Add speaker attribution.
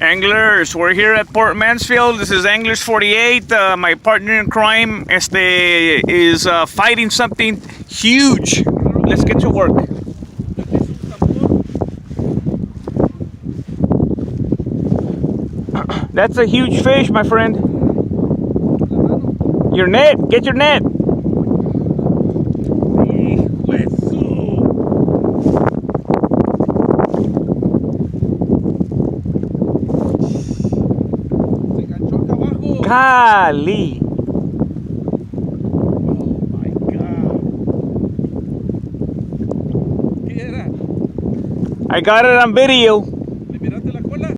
Speaker 1: Anglers, we're here at Port Mansfield. This is Anglers 48. My partner in crime is fighting something huge. Let's get to work. That's a huge fish, my friend. Your net, get your net. Cali.
Speaker 2: Oh my God. ¿Qué era?
Speaker 1: I got it on video.